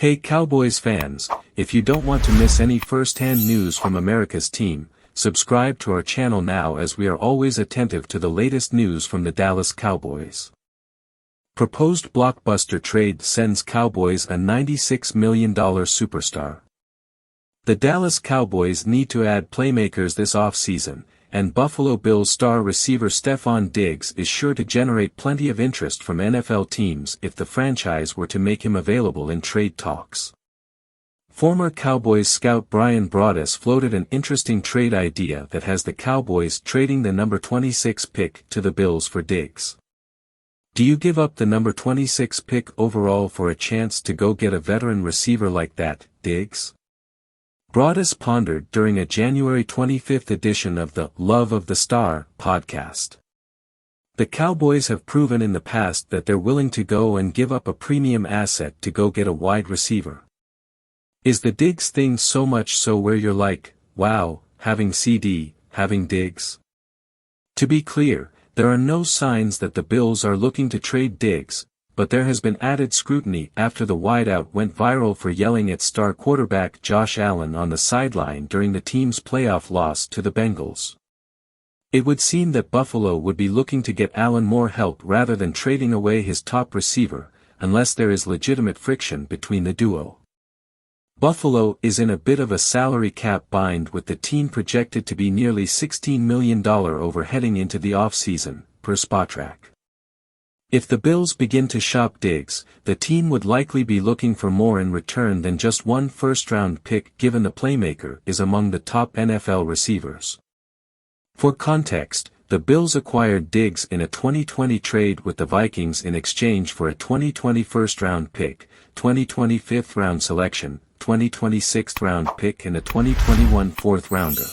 Hey Cowboys fans, if you don't want to miss any first-hand news from America's team, subscribe to our channel now as we are always attentive to the latest news from the Dallas Cowboys. Proposed blockbuster trade sends Cowboys a $96 million superstar. The Dallas Cowboys need to add playmakers this offseason, and Buffalo Bills star receiver Stefon Diggs is sure to generate plenty of interest from NFL teams if the franchise were to make him available in trade talks. Former Cowboys scout Brian Broaddus floated an interesting trade idea that has the Cowboys trading the number 26 pick to the Bills for Diggs. Do you give up the number 26 pick overall for a chance to go get a veteran receiver like that, Diggs? Broaddus pondered during a January 25 edition of the Love of the Star podcast. The Cowboys have proven in the past that they're willing to go and give up a premium asset to go get a wide receiver. Is the Diggs thing so much so where you're like, wow, having CD, having Diggs? To be clear, there are no signs that the Bills are looking to trade Diggs, but there has been added scrutiny after the wideout went viral for yelling at star quarterback Josh Allen on the sideline during the team's playoff loss to the Bengals. It would seem that Buffalo would be looking to get Allen more help rather than trading away his top receiver, unless there is legitimate friction between the duo. Buffalo is in a bit of a salary cap bind with the team projected to be nearly $16 million over heading into the offseason, per Spotrac. If the Bills begin to shop Diggs, the team would likely be looking for more in return than just one first-round pick given the playmaker is among the top NFL receivers. For context, the Bills acquired Diggs in a 2020 trade with the Vikings in exchange for a 2020 first-round pick, 2020 fifth-round selection, 2020 sixth-round pick and a 2021 fourth-rounder.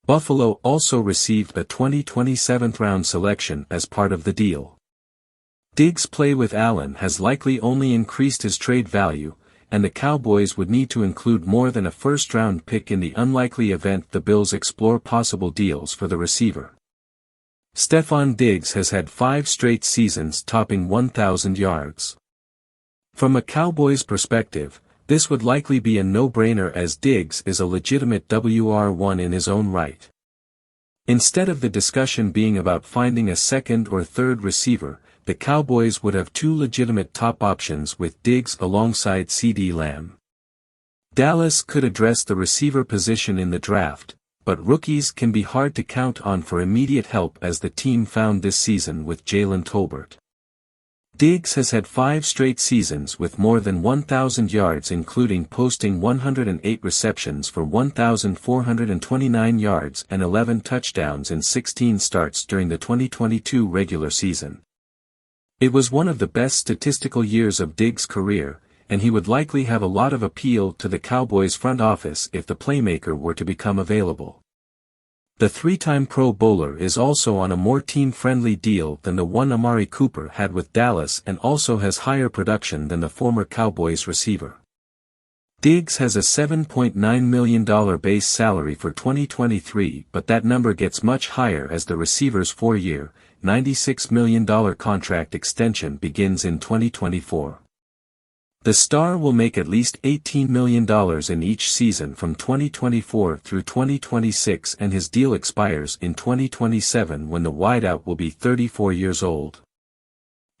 Buffalo also received a 2020 seventh-round selection as part of the deal. Diggs' play with Allen has likely only increased his trade value, and the Cowboys would need to include more than a first-round pick in the unlikely event the Bills explore possible deals for the receiver. Stefon Diggs has had 5 straight seasons topping 1,000 yards. From a Cowboys perspective, this would likely be a no-brainer as Diggs is a legitimate WR1 in his own right. Instead of the discussion being about finding a second or third receiver, the Cowboys would have 2 legitimate top options with Diggs alongside CeeDee Lamb. Dallas could address the receiver position in the draft, but rookies can be hard to count on for immediate help as the team found this season with Jalen Tolbert. Diggs has had 5 straight seasons with more than 1,000 yards including posting 108 receptions for 1,429 yards and 11 touchdowns in 16 starts during the 2022 regular season. It was one of the best statistical years of Diggs' career, and he would likely have a lot of appeal to the Cowboys front office if the playmaker were to become available. The 3-time Pro Bowler is also on a more team-friendly deal than the one Amari Cooper had with Dallas and also has higher production than the former Cowboys receiver. Diggs has a $7.9 million base salary for 2023, but that number gets much higher as the receiver's 4-year, $96 million contract extension begins in 2024. The star will make at least $18 million in each season from 2024 through 2026 and his deal expires in 2027 when the wideout will be 34 years old.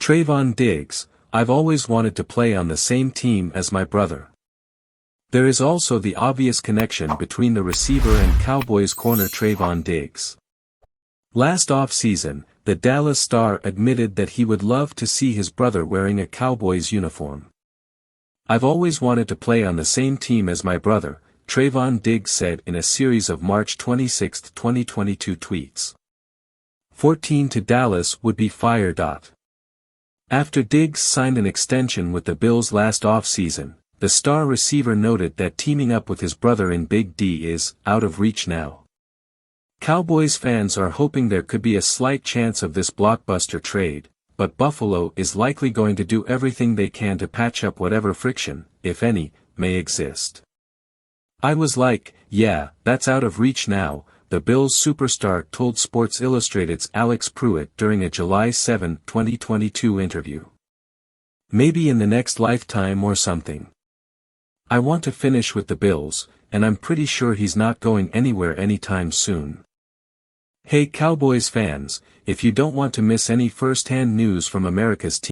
Trevon Diggs, I've always wanted to play on the same team as my brother. There is also the obvious connection between the receiver and Cowboys corner Trevon Diggs. Last off-season, the Dallas star admitted that he would love to see his brother wearing a Cowboys uniform. I've always wanted to play on the same team as my brother, Trevon Diggs said in a series of March 26, 2022 tweets. 14 to Dallas would be fire. After Diggs signed an extension with the Bills last offseason, the star receiver noted that teaming up with his brother in Big D is out of reach now. Cowboys fans are hoping there could be a slight chance of this blockbuster trade, but Buffalo is likely going to do everything they can to patch up whatever friction, if any, may exist. I was like, yeah, that's out of reach now, the Bills superstar told Sports Illustrated's Alex Pruitt during a July 7, 2022 interview. Maybe in the next lifetime or something. I want to finish with the Bills, and I'm pretty sure he's not going anywhere anytime soon. Hey Cowboys fans, if you don't want to miss any first-hand news from America's team,